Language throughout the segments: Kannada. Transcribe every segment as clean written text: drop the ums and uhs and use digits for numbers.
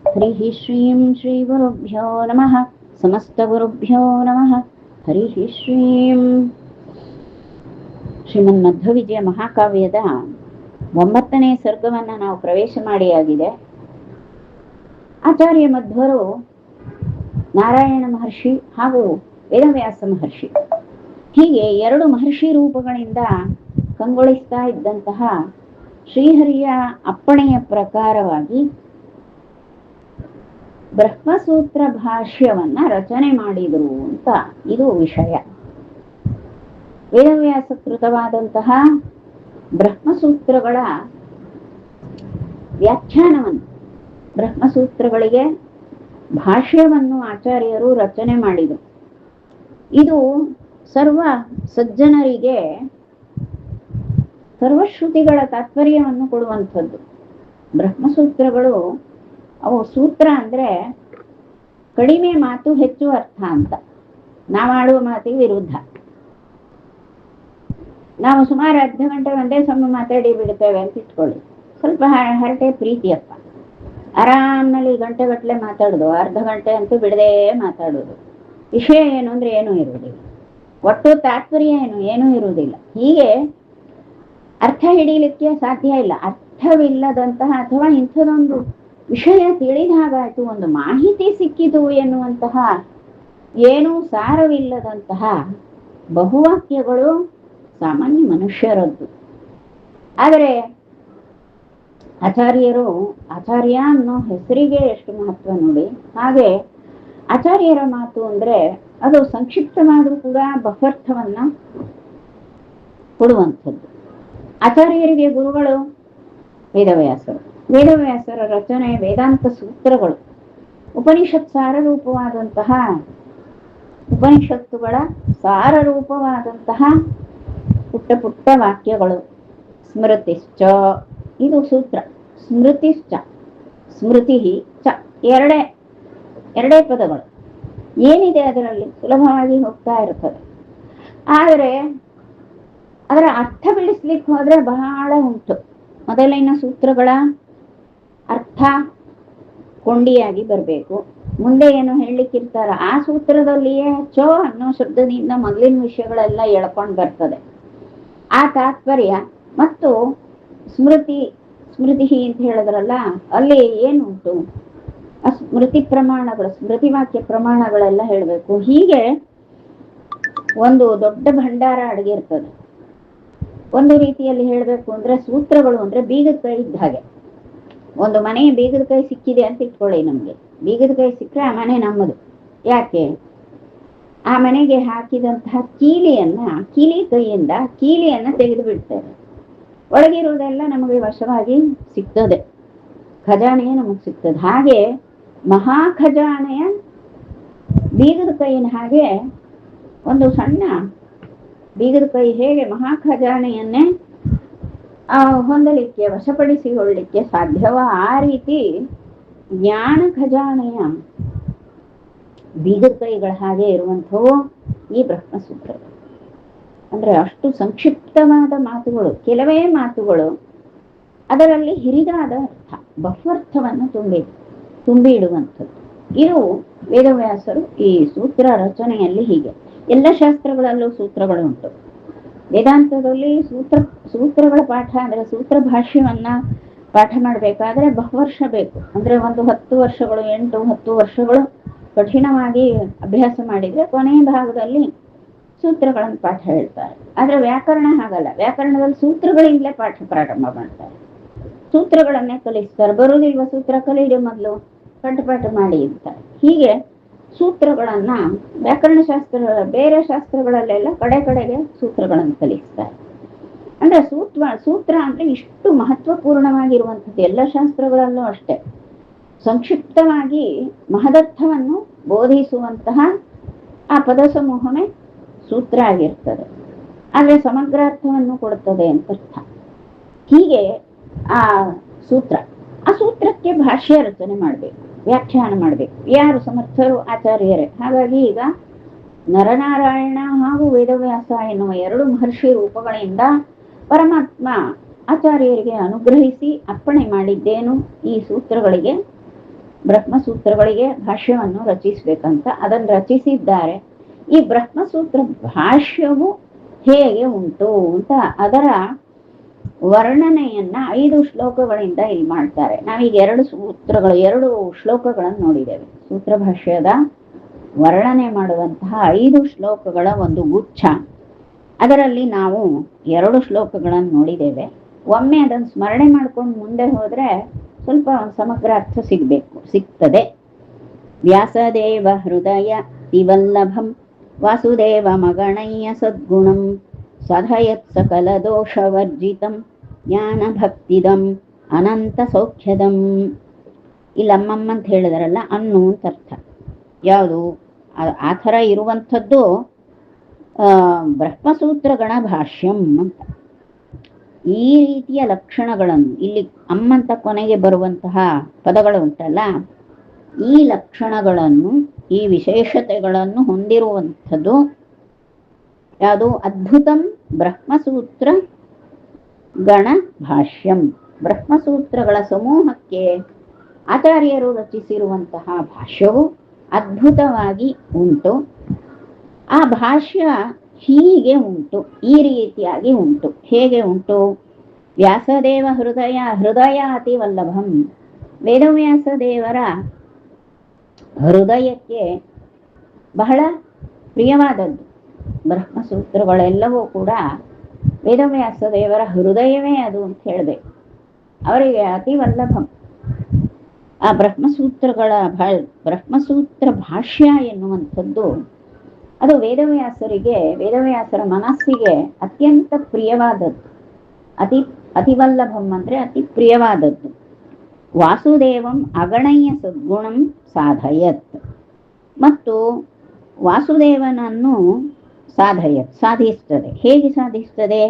हरिः श्रीं श्रीगुरुभ्यो नमः समस्तगुरुभ्यो नमः हरिः श्रीं ಶ್ರೀಮನ್ಮಧ್ವವಿಜಯ ಮಹಾಕಾವ್ಯದ 9ನೇ ಸರ್ಗವನ್ನು ನಾವು ಪ್ರವೇಶ ಮಾಡಿಯಾಗಿದೆ. ಆಚಾರ್ಯ ಮಧ್ವರು ನಾರಾಯಣ ಮಹರ್ಷಿ ಹಾಗೂ ವೇದವ್ಯಾಸ ಮಹರ್ಷಿ ಹೀಗೆ ಎರಡು ಮಹರ್ಷಿ ರೂಪಗಳಿಂದ ಕಂಗೊಳಿಸ್ತಾ ಇದ್ದಂತಹ ಶ್ರೀಹರಿಯ ಅಪ್ಪಣೆಯ ಪ್ರಕಾರವಾಗಿ ಬ್ರಹ್ಮಸೂತ್ರ ಭಾಷ್ಯವನ್ನ ರಚನೆ ಮಾಡಿದರು ಅಂತ ಇದು ವಿಷಯ. ವೇದವ್ಯಾಸ ಕೃತವಾದಂತಹ ಬ್ರಹ್ಮಸೂತ್ರಗಳ ವ್ಯಾಖ್ಯಾನವನ್ನು, ಬ್ರಹ್ಮಸೂತ್ರಗಳಿಗೆ ಭಾಷ್ಯವನ್ನು ಆಚಾರ್ಯರು ರಚನೆ ಮಾಡಿದರು. ಇದು ಸರ್ವ ಸಜ್ಜನರಿಗೆ ಸರ್ವಶ್ರುತಿಗಳ ತಾತ್ಪರ್ಯವನ್ನು ಕೊಡುವಂಥದ್ದು. ಬ್ರಹ್ಮಸೂತ್ರಗಳು ಅವು ಸೂತ್ರ ಅಂದ್ರೆ ಕಡಿಮೆ ಮಾತು ಹೆಚ್ಚು ಅರ್ಥ ಅಂತ. ನಾವಾಡುವ ಮಾತಿಗೆ ವಿರುದ್ಧ. ನಾವು ಸುಮಾರು ಅರ್ಧ ಗಂಟೆ ಒಂದೇ ಸಮ ಮಾತಾಡಿ ಬಿಡ್ತೇವೆ ಅಂತ ಇಟ್ಕೊಳ್ಳಿ. ಸ್ವಲ್ಪ ಹರಟೆ ಪ್ರೀತಿಯಪ್ಪ, ಆರಾಮ್ನಲ್ಲಿ ಗಂಟೆಗಟ್ಟಲೆ ಮಾತಾಡೋದು, ಅರ್ಧ ಗಂಟೆ ಅಂತೂ ಬಿಡದೇ ಮಾತಾಡೋದು. ವಿಷಯ ಏನು ಅಂದ್ರೆ ಏನೂ ಇರುವುದಿಲ್ಲ, ಒಟ್ಟು ತಾತ್ಪರ್ಯ ಏನೂ ಇರುವುದಿಲ್ಲ. ಹೀಗೆ ಅರ್ಥ ಹಿಡೀಲಿಕ್ಕೆ ಸಾಧ್ಯ ಇಲ್ಲ. ಅರ್ಥವಿಲ್ಲದಂತಹ ಅಥವಾ ಇಂಥದೊಂದು ವಿಷಯ ತಿಳಿದ ಹಾಗಾಯ್ತು, ಒಂದು ಮಾಹಿತಿ ಸಿಕ್ಕಿತು ಎನ್ನುವಂತಹ ಏನೂ ಸಾರವಿಲ್ಲದಂತಹ ಬಹುವಾಕ್ಯಗಳು ಸಾಮಾನ್ಯ ಮನುಷ್ಯರದ್ದು. ಆದರೆ ಆಚಾರ್ಯ ಅನ್ನೋ ಹೆಸರಿಗೆ ಎಷ್ಟು ಮಹತ್ವ ನೋಡಿ. ಹಾಗೆ ಆಚಾರ್ಯರ ಮಾತು ಅಂದ್ರೆ ಅದು ಸಂಕ್ಷಿಪ್ತವಾದರೂ ಕೂಡ ಬಹುರ್ಥವನ್ನ ಕೊಡುವಂಥದ್ದು. ಆಚಾರ್ಯರಿಗೆ ಗುರುಗಳು ವೇದವ್ಯಾಸರು. ವೇದವ್ಯಾಸರ ರಚನೆ ವೇದಾಂತ ಸೂತ್ರಗಳು, ಉಪನಿಷತ್ ಸಾರರೂಪವಾದಂತಹ ಉಪನಿಷತ್ತುಗಳ ಸಾರರೂಪವಾದಂತಹ ಪುಟ್ಟ ಪುಟ್ಟ ವಾಕ್ಯಗಳು. ಸ್ಮೃತಿಶ್ಚ, ಇದು ಸೂತ್ರ. ಸ್ಮೃತಿಶ್ಚ, ಸ್ಮೃತಿ ಚ, ಎರಡೇ ಪದಗಳು. ಏನಿದೆ ಅದರಲ್ಲಿ ಸುಲಭವಾಗಿ ಹೋಗ್ತಾ ಇರ್ತದೆ. ಆದರೆ ಅದರ ಅರ್ಥ ಬಿಡಿಸ್ಲಿಕ್ಕೆ ಹೋದ್ರೆ ಬಹಳ ಉಂಟು. ಮೊದಲಿನ ಸೂತ್ರಗಳ ಅರ್ಥ ಕೊಂಡಿಯಾಗಿ ಬರಬೇಕು. ಮುಂದೆ ಏನು ಹೇಳಲಿಕ್ಕಿರ್ತಾರ ಆ ಸೂತ್ರದಲ್ಲಿಯೇ ಚೋ ಅನ್ನೋ ಶಬ್ದದಿಂದ ಮೊದಲಿನ ವಿಷಯಗಳೆಲ್ಲ ಎಳ್ಕೊಂಡು ಬರ್ತದೆ. ಆ ತಾತ್ಪರ್ಯ ಮತ್ತು ಸ್ಮೃತಿ ಅಂತ ಹೇಳಿದ್ರಲ್ಲ, ಅಲ್ಲಿ ಏನುಂಟು ಆ ಸ್ಮೃತಿ ಪ್ರಮಾಣಗಳು, ಸ್ಮೃತಿ ವಾಕ್ಯ ಪ್ರಮಾಣಗಳೆಲ್ಲ ಹೇಳಬೇಕು. ಹೀಗೆ ಒಂದು ದೊಡ್ಡ ಭಂಡಾರ ಅಡಗಿರ್ತದೆ. ಒಂದು ರೀತಿಯಲ್ಲಿ ಹೇಳಬೇಕು ಅಂದ್ರೆ ಸೂತ್ರಗಳು ಅಂದ್ರೆ ಬೀಗದ ಕೈ ಇದ್ದ ಹಾಗೆ. ಒಂದು ಮನೆ ಬೀಗದ ಕೈ ಸಿಕ್ಕಿದೆ ಅಂತ ಇಟ್ಕೊಳ್ಳಿ. ನಮ್ಗೆ ಬೀಗದ ಕೈ ಸಿಕ್ಕರೆ ಆ ಮನೆ ನಮ್ಮದು. ಯಾಕೆ? ಆ ಮನೆಗೆ ಹಾಕಿದಂತಹ ಕೀಲಿ ಕೈಯಿಂದ ಕೀಲಿಯನ್ನ ತೆಗೆದು ಬಿಡ್ತೇವೆ. ಒಳಗಿರುವುದೆಲ್ಲ ನಮಗೆ ವಶವಾಗಿ ಸಿಗ್ತದೆ, ಖಜಾನೆಯೇ ನಮಗೆ ಸಿಗ್ತದೆ. ಹಾಗೆ ಮಹಾ ಖಜಾನೆಯ ಬೀಗದ ಕೈಯಿನ ಹಾಗೆ ಒಂದು ಸಣ್ಣ ಬೀಗದ ಕೈ ಹೇಗೆ ಮಹಾ ಖಜಾನೆಯನ್ನೇ ಹೊಂದಲಿಕ್ಕೆ, ವಶಪಡಿಸಿಕೊಳ್ಳಲಿಕ್ಕೆ ಸಾಧ್ಯವೋ ಆ ರೀತಿ ಜ್ಞಾನ ಖಜಾನೆಯ ಬೀಗದ ಕೈಗಳ ಹಾಗೆ ಇರುವಂಥವು ಈ ಬ್ರಹ್ಮಸೂತ್ರಗಳು. ಅಂದ್ರೆ ಅಷ್ಟು ಸಂಕ್ಷಿಪ್ತವಾದ ಮಾತುಗಳು, ಕೆಲವೇ ಮಾತುಗಳು, ಅದರಲ್ಲಿ ಹಿರಿದಾದ ಅರ್ಥ, ಬಹುರ್ಥವನ್ನು ತುಂಬಿ ಇಡುವಂಥದ್ದು. ಇದು ವೇದವ್ಯಾಸರು ಈ ಸೂತ್ರ ರಚನೆಯಲ್ಲಿ ಹೀಗೆ. ಎಲ್ಲ ಶಾಸ್ತ್ರಗಳಲ್ಲೂ ಸೂತ್ರಗಳು ಉಂಟು. ವೇದಾಂತದಲ್ಲಿ ಸೂತ್ರಗಳ ಪಾಠ ಅಂದ್ರೆ ಸೂತ್ರ ಭಾಷ್ಯವನ್ನ ಪಾಠ ಮಾಡಬೇಕಾದ್ರೆ ಬಹುವರ್ಷ ಬೇಕು. ಅಂದ್ರೆ ಒಂದು 10 ವರ್ಷಗಳು, 8-10 ವರ್ಷಗಳು ಕಠಿಣವಾಗಿ ಅಭ್ಯಾಸ ಮಾಡಿದ್ರೆ ಕೊನೆಯ ಭಾಗದಲ್ಲಿ ಸೂತ್ರಗಳನ್ನು ಪಾಠ ಹೇಳ್ತಾರೆ. ಆದ್ರೆ ವ್ಯಾಕರಣ ಹಾಗಲ್ಲ. ವ್ಯಾಕರಣದಲ್ಲಿ ಸೂತ್ರಗಳಿಂದಲೇ ಪಾಠ ಪ್ರಾರಂಭ ಮಾಡ್ತಾರೆ, ಸೂತ್ರಗಳನ್ನೇ ಕಲಿಸ್ತಾರೆ. ಬರುವುದಿಲ್ವ ಸೂತ್ರ ಕಲೀರಿ ಮೊದಲು, ಕಂಠಪಾಠ ಮಾಡಿ ಅಂತಾರೆ. ಹೀಗೆ ಸೂತ್ರಗಳನ್ನ ವ್ಯಾಕರಣ ಬೇರೆ ಶಾಸ್ತ್ರಗಳಲ್ಲೆಲ್ಲ ಕಡೆಗೆ ಸೂತ್ರಗಳನ್ನು ಕಲಿಸ್ತಾರೆ. ಅಂದ್ರೆ ಸೂತ್ರ ಅಂದ್ರೆ ಇಷ್ಟು ಮಹತ್ವಪೂರ್ಣವಾಗಿರುವಂಥದ್ದು. ಎಲ್ಲ ಶಾಸ್ತ್ರಗಳಲ್ಲೂ ಅಷ್ಟೇ ಸಂಕ್ಷಿಪ್ತವಾಗಿ ಮಹದರ್ಥವನ್ನು ಬೋಧಿಸುವಂತಹ ಆ ಪದ ಸಮೂಹವೇ ಸೂತ್ರ ಆಗಿರ್ತದೆ. ಆದ್ರೆ ಸಮಗ್ರಾರ್ಥವನ್ನು ಕೊಡುತ್ತದೆ ಅಂತ ಅರ್ಥ. ಹೀಗೆ ಆ ಸೂತ್ರಕ್ಕೆ ಭಾಷ್ಯ ರಚನೆ ಮಾಡಬೇಕು, ವ್ಯಾಖ್ಯಾನ ಮಾಡಬೇಕು. ಯಾರು ಸಮರ್ಥರು? ಆಚಾರ್ಯರೇ. ಹಾಗಾಗಿ ಈಗ ನರನಾರಾಯಣ ಹಾಗೂ ವೇದವ್ಯಾಸ ಎನ್ನುವ ಎರಡು ಮಹರ್ಷಿ ರೂಪಗಳಿಂದ ಪರಮಾತ್ಮ ಆಚಾರ್ಯರಿಗೆ ಅನುಗ್ರಹಿಸಿ ಅಪ್ಪಣೆ ಮಾಡಿದ್ದೇನು, ಈ ಸೂತ್ರಗಳಿಗೆ ಬ್ರಹ್ಮಸೂತ್ರಗಳಿಗೆ ಭಾಷ್ಯವನ್ನು ರಚಿಸಬೇಕಂತ ಅದನ್ನು ರಚಿಸಿದ್ದಾರೆ. ಈ ಬ್ರಹ್ಮಸೂತ್ರ ಭಾಷ್ಯವು ಹೇಗೆ ಉಂಟು ಅಂತ ಅದರ ವರ್ಣನೆಯನ್ನ 5 ಶ್ಲೋಕಗಳಿಂದ ಇಲ್ಲಿ ಮಾಡ್ತಾರೆ. ನಾವೀಗ 2 ಶ್ಲೋಕಗಳನ್ನು ನೋಡಿದ್ದೇವೆ. ಸೂತ್ರ ಭಾಷ್ಯದ ವರ್ಣನೆ ಮಾಡುವಂತಹ 5 ಶ್ಲೋಕಗಳ ಒಂದು ಗುಚ್ಛ. ಅದರಲ್ಲಿ ನಾವು 2 ಶ್ಲೋಕಗಳನ್ನು ನೋಡಿದ್ದೇವೆ. ಒಮ್ಮೆ ಅದನ್ನು ಸ್ಮರಣೆ ಮಾಡ್ಕೊಂಡು ಮುಂದೆ ಹೋದ್ರೆ ಸ್ವಲ್ಪ ಸಮಗ್ರ ಅರ್ಥ ಸಿಗ್ತದೆ. ವ್ಯಾಸದೇವ ಹೃದಯ ತಿವಲ್ಲಭಂ ವಾಸುದೇವ ಮಗಣಯ್ಯ ಸದ್ಗುಣಂ ಸಧಯತ್ ಸಕಲ ದೋಷವರ್ಜಿತಂ ಜ್ಞಾನ ಭಕ್ತಿದಂ ಅನಂತ ಸೌಖ್ಯದಂ. ಇಲ್ಲಿ ಅಮ್ಮಮ್ಮ ಅಂತ ಹೇಳಿದಾರಲ್ಲ, ಅನ್ನು ಅಂತ ಅರ್ಥ. ಯಾವುದು ಆ ಥರ ಇರುವಂಥದ್ದು ಬ್ರಹ್ಮಸೂತ್ರ ಗಣ ಭಾಷ್ಯಂ ಅಂತ. ಈ ರೀತಿಯ ಲಕ್ಷಣಗಳನ್ನು ಇಲ್ಲಿ ಅಮ್ಮಂತ ಕೊನೆಗೆ ಬರುವಂತಹ ಪದಗಳು ಉಂಟಲ್ಲ, ಈ ಲಕ್ಷಣಗಳನ್ನು ಈ ವಿಶೇಷತೆಗಳನ್ನು ಹೊಂದಿರುವಂಥದ್ದು ಯಾವುದು? ಅದ್ಭುತಂ ಬ್ರಹ್ಮಸೂತ್ರ ಗಣ ಭಾಷ್ಯಂ. ಬ್ರಹ್ಮಸೂತ್ರಗಳ ಸಮೂಹಕ್ಕೆ ಆಚಾರ್ಯರು ರಚಿಸಿರುವಂತಹ ಭಾಷ್ಯವು ಅದ್ಭುತವಾಗಿ ಉಂಟು. ಆ ಭಾಷ್ಯ ಹೀಗೆ ಉಂಟು, ಈ ರೀತಿಯಾಗಿ ಉಂಟು. ಹೇಗೆ ಉಂಟು? ವ್ಯಾಸದೇವ ಹೃದಯ ಅತಿ ವಲ್ಲಭಂ. ವೇದವ್ಯಾಸ ದೇವರ ಹೃದಯಕ್ಕೆ ಬಹಳ ಪ್ರಿಯವಾದದ್ದು ಬ್ರಹ್ಮಸೂತ್ರಗಳೆಲ್ಲವೂ ಕೂಡ. ವೇದವ್ಯಾಸ ದೇವರ ಹೃದಯವೇ ಅದು ಅಂತ ಹೇಳಬೇಕು. ಅವರಿಗೆ ಅತಿ ವಲ್ಲಭಂ. ಆ ಬ್ರಹ್ಮಸೂತ್ರ ಭಾಷ್ಯ ಎನ್ನುವಂಥದ್ದು ಅದು ವೇದವ್ಯಾಸರ ಮನಸ್ಸಿಗೆ ಅತ್ಯಂತ ಪ್ರಿಯವಾದದ್ದು. ಅತಿವಲ್ಲಭಂ ಅಂದ್ರೆ ಅತಿ ಪ್ರಿಯವಾದದ್ದು. ವಾಸುದೇವಂ ಅಗಣಯ್ಯ ಸದ್ಗುಣಂ ಸಾಧಯತ್. ಮತ್ತು ವಾಸುದೇವನನ್ನು ಸಾಧಿಸ್ತದೆ. ಹೇಗೆ ಸಾಧಿಸ್ತದೆ?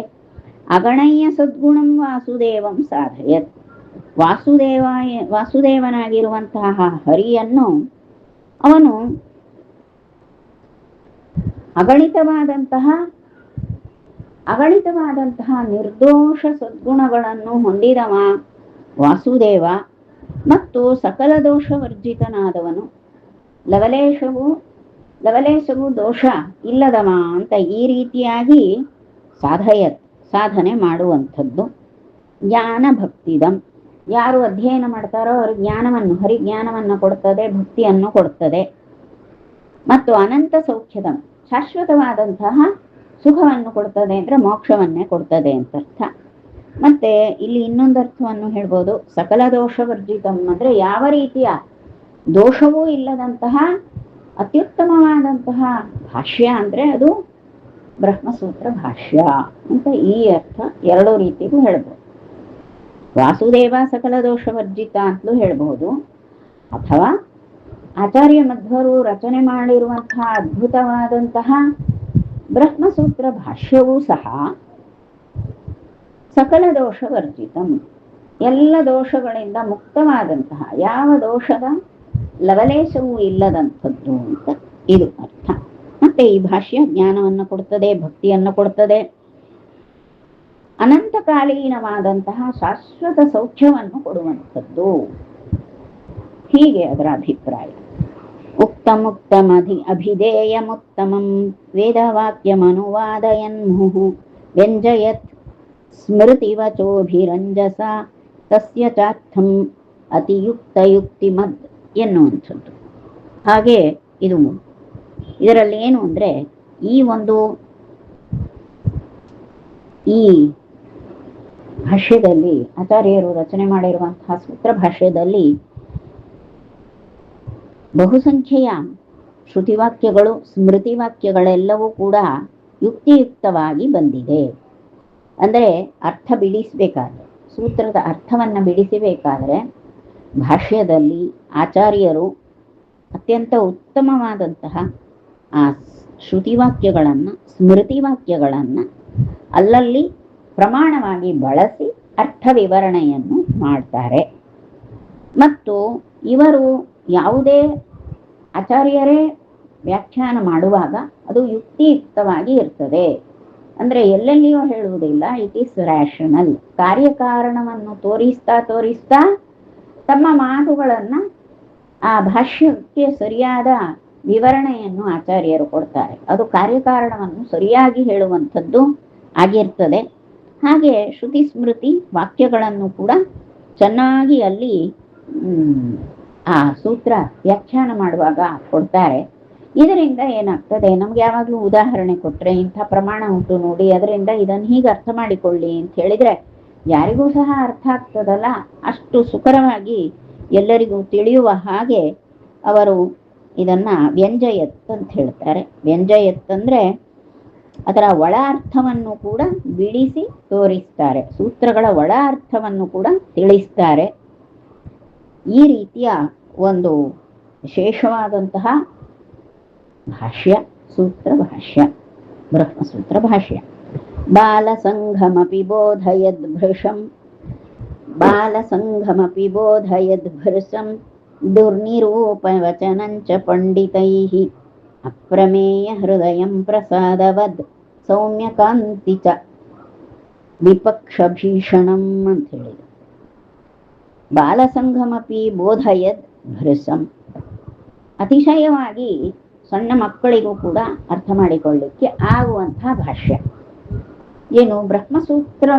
ಅಗಣಯ್ಯ ಸದ್ಗುಣಂ ವಾಸುದೇವಂ ಸಾಧಯತ್. ವಾಸುದೇವನಾಗಿರುವಂತಹ ಹರಿಯನ್ನು ಅವನು ಅಗಣಿತವಾದಂತಹ ನಿರ್ದೋಷ ಸದ್ಗುಣಗಳನ್ನು ಹೊಂದಿದವ ವಾಸುದೇವ. ಮತ್ತು ಸಕಲ ದೋಷ ವರ್ಜಿತನಾದವನು, ಲವಲೇಶವು ದೋಷ ಇಲ್ಲದವ ಅಂತ ಈ ರೀತಿಯಾಗಿ ಸಾಧನೆ ಮಾಡುವಂಥದ್ದು. ಜ್ಞಾನ ಭಕ್ತಿದಂ. ಯಾರು ಅಧ್ಯಯನ ಮಾಡ್ತಾರೋ ಅವ್ರಿಗೆ ಹರಿಜ್ಞಾನವನ್ನು ಕೊಡ್ತದೆ, ಭಕ್ತಿಯನ್ನು ಕೊಡ್ತದೆ. ಮತ್ತು ಅನಂತ ಸೌಖ್ಯದಂ, ಶಾಶ್ವತವಾದಂತಹ ಸುಖವನ್ನು ಕೊಡ್ತದೆ ಅಂದ್ರೆ ಮೋಕ್ಷವನ್ನೇ ಕೊಡ್ತದೆ ಅಂತ ಅರ್ಥ. ಮತ್ತೆ ಇಲ್ಲಿ ಇನ್ನೊಂದು ಅರ್ಥವನ್ನು ಹೇಳ್ಬೋದು. ಸಕಲ ದೋಷ ವರ್ಜಿತಂ ಅಂದ್ರೆ ಯಾವ ರೀತಿಯ ದೋಷವೂ ಇಲ್ಲದಂತಹ ಅತ್ಯುತ್ತಮವಾದಂತಹ ಭಾಷ್ಯ ಅಂದ್ರೆ ಅದು ಬ್ರಹ್ಮಸೂತ್ರ ಭಾಷ್ಯ ಅಂತ ಈ ಅರ್ಥ 2 ರೀತಿಗೂ ಹೇಳ್ಬೋದು. ವಾಸುದೇವ ಸಕಲ ದೋಷ ವರ್ಜಿತ ಅಂತಲೂ ಹೇಳ್ಬಹುದು. ಅಥವಾ ಆಚಾರ್ಯ ಮಧ್ವರು ರಚನೆ ಮಾಡಿರುವಂತಹ ಅದ್ಭುತವಾದಂತಹ ಬ್ರಹ್ಮಸೂತ್ರ ಭಾಷ್ಯವೂ ಸಹ ಸಕಲ ದೋಷ ವರ್ಜಿತಂ, ಎಲ್ಲ ದೋಷಗಳಿಂದ ಮುಕ್ತವಾದಂತಹ, ಯಾವ ದೋಷದ ಲವಲೇಶವೂ ಇಲ್ಲದಂಥದ್ದು ಅಂತ ಇದು ಅರ್ಥ. ಮತ್ತೆ ಈ ಭಾಷ್ಯ ಜ್ಞಾನವನ್ನು ಕೊಡ್ತದೆ, ಭಕ್ತಿಯನ್ನು ಕೊಡ್ತದೆ, ಅನಂತಕಾಲೀನವಾದಂತಹ ಶಾಶ್ವತ ಸೌಖ್ಯವನ್ನು ಕೊಡುವಂಥದ್ದು. ಹೀಗೆ ಅದರ ಅಭಿಪ್ರಾಯ. ಉಕ್ತಮುಕ್ತಮಧಿ ಅಭಿಧೇಯಮುತ್ತಮಂ ವೇದವಾಕ್ಯಮನುವಾದಯನ್ ಮುಹು ವ್ಯಂಜಯತ್ ಸ್ಮೃತಿವಚೋಭಿರಂಜಸ ತಸ್ಯ ಚಾರ್ಥಂ ಅತಿಯುಕ್ತಯುಕ್ತಿಮದ್ ಎನ್ನುವಂಥದ್ದು. ಹಾಗೆ ಇದರಲ್ಲಿ ಏನು ಅಂದರೆ ಈ ಭಾಷ್ಯದಲ್ಲಿ ಆಚಾರ್ಯರು ರಚನೆ ಮಾಡಿರುವಂತಹ ಸೂತ್ರ ಭಾಷ್ಯದಲ್ಲಿ ಬಹುಸಂಖ್ಯೆಯ ಶ್ರುತಿವಾಕ್ಯಗಳು, ಸ್ಮೃತಿವಾಕ್ಯಗಳೆಲ್ಲವೂ ಕೂಡ ಯುಕ್ತಿಯುಕ್ತವಾಗಿ ಬಂದಿದೆ. ಅಂದರೆ ಅರ್ಥ ಬಿಡಿಸಬೇಕಾದ್ರೆ, ಸೂತ್ರದ ಅರ್ಥವನ್ನು ಬಿಡಿಸಬೇಕಾದ್ರೆ ಭಾಷ್ಯದಲ್ಲಿ ಆಚಾರ್ಯರು ಅತ್ಯಂತ ಉತ್ತಮವಾದಂತಹ ಆ ಶ್ರುತಿವಾಕ್ಯಗಳನ್ನು, ಸ್ಮೃತಿವಾಕ್ಯಗಳನ್ನು ಅಲ್ಲಲ್ಲಿ ಪ್ರಮಾಣವಾಗಿ ಬಳಸಿ ಅರ್ಥ ವಿವರಣೆಯನ್ನು ಮಾಡ್ತಾರೆ. ಮತ್ತು ಇವರು ಯಾವುದೇ ಆಚಾರ್ಯರೇ ವ್ಯಾಖ್ಯಾನ ಮಾಡುವಾಗ ಅದು ಯುಕ್ತಿಯುಕ್ತವಾಗಿ ಇರ್ತದೆ. ಅಂದರೆ ಎಲ್ಲೆಲ್ಲಿಯೂ ಹೇಳುವುದಿಲ್ಲ. It is rational. ಕಾರ್ಯಕಾರಣವನ್ನು ತೋರಿಸ್ತಾ ತಮ್ಮ ಮಾತುಗಳನ್ನು ಆ ಭಾಷ್ಯಕ್ಕೆ ಸರಿಯಾದ ವಿವರಣೆಯನ್ನು ಆಚಾರ್ಯರು ಕೊಡ್ತಾರೆ. ಅದು ಕಾರ್ಯಕಾರಣವನ್ನು ಸರಿಯಾಗಿ ಹೇಳುವಂಥದ್ದು ಆಗಿರ್ತದೆ. ಹಾಗೆ ಶ್ರುತಿ ಸ್ಮೃತಿ ವಾಕ್ಯಗಳನ್ನು ಕೂಡ ಚೆನ್ನಾಗಿ ಅಲ್ಲಿ ಆ ಸೂತ್ರ ವ್ಯಾಖ್ಯಾನ ಮಾಡುವಾಗ ಕೊಡ್ತಾರೆ. ಇದರಿಂದ ಏನಾಗ್ತದೆ, ನಮ್ಗೆ ಯಾವಾಗಲೂ ಉದಾಹರಣೆ ಕೊಟ್ಟರೆ ಇಂಥ ಪ್ರಮಾಣ ಉಂಟು ನೋಡಿ, ಅದರಿಂದ ಇದನ್ನು ಹೀಗೆ ಅರ್ಥ ಮಾಡಿಕೊಳ್ಳಿ ಅಂತ ಹೇಳಿದ್ರೆ ಯಾರಿಗೂ ಸಹ ಅರ್ಥ ಆಗ್ತದಲ್ಲ, ಅಷ್ಟು ಸುಕರವಾಗಿ ಎಲ್ಲರಿಗೂ ತಿಳಿಯುವ ಹಾಗೆ ಅವರು ಇದನ್ನ ವ್ಯಂಜಯತ್ ಅಂತ ಹೇಳ್ತಾರೆ. ವ್ಯಂಜಯತ್ ಅಂದ್ರೆ ಅದರ ಒಳ ಅರ್ಥವನ್ನು ಕೂಡ ಬಿಡಿಸಿ ತೋರಿಸ್ತಾರೆ, ಸೂತ್ರಗಳ ಒಳ ಅರ್ಥವನ್ನು ಕೂಡ ತಿಳಿಸ್ತಾರೆ. ಈ ರೀತಿಯ ಒಂದು ವಿಶೇಷವಾದಂತಹ ಭಾಷ್ಯ, ಸೂತ್ರ ಭಾಷ್ಯ, ಬ್ರಹ್ಮಸೂತ್ರ ಭಾಷ್ಯ. ಬಾಲಸಂಘಮಪಿ ಬೋಧಯದ್ ಭೃಶಂ, ಬಾಲಸಂಘಮಪಿ ಬೋಧಯದ್ ಭೃಶಂ ದುರ್ನಿರೂಪವಚನಂಚ ಪಂಡಿತೈಃ ಅಪ್ರಮೇಯ ಹೃದಯಂ ಪ್ರಸಾದವದ್ ಸೌಮ್ಯಕಾಂತಿ ಚ ವಿಪಕ್ಷ ಭೀಷಣಂ ಅಂತ ಹೇಳಿದ್ರು. ಬಾಲಸಂಘಮಪಿ ಬೋಧಯದ್ ಭೃಶಂ, ಅತಿಶಯವಾಗಿ ಸಣ್ಣ ಮಕ್ಕಳಿಗೂ ಕೂಡ ಅರ್ಥ ಮಾಡಿಕೊಳ್ಳಿಕ್ಕೆ ಆಗುವಂತಹ ಭಾಷ್ಯ. ಏನು ಬ್ರಹ್ಮಸೂತ್ರ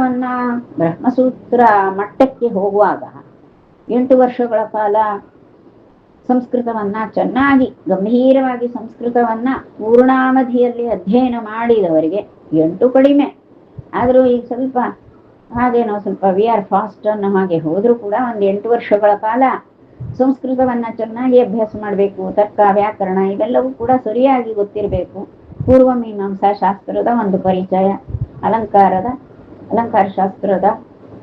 ಮಟ್ಟಕ್ಕೆ ಹೋಗುವಾಗ 8 ವರ್ಷಗಳ ಕಾಲ ಸಂಸ್ಕೃತವನ್ನ ಚೆನ್ನಾಗಿ ಗಂಭೀರವಾಗಿ ಸಂಸ್ಕೃತವನ್ನ ಪೂರ್ಣಾವಧಿಯಲ್ಲಿ ಅಧ್ಯಯನ ಮಾಡಿದವರಿಗೆ 8 ಕಡಿಮೆ ಆದರೂ ಈಗ ಸ್ವಲ್ಪ ಹಾಗೇನೋ ಸ್ವಲ್ಪ ವಿ ಆರ್ ಫಾಸ್ಟ್ ಅನ್ನೋ ಹಾಗೆ ಹೋದ್ರೂ ಕೂಡ ಒಂದು 8 ವರ್ಷಗಳ ಕಾಲ ಸಂಸ್ಕೃತವನ್ನ ಚೆನ್ನಾಗಿ ಅಭ್ಯಾಸ ಮಾಡಬೇಕು. ತರ್ಕ ವ್ಯಾಕರಣ ಇವೆಲ್ಲವೂ ಕೂಡ ಸರಿಯಾಗಿ ಗೊತ್ತಿರಬೇಕು. ಪೂರ್ವ ಮೀಮಾಂಸಾ ಶಾಸ್ತ್ರದ ಒಂದು ಪರಿಚಯ, ಅಲಂಕಾರ ಶಾಸ್ತ್ರದ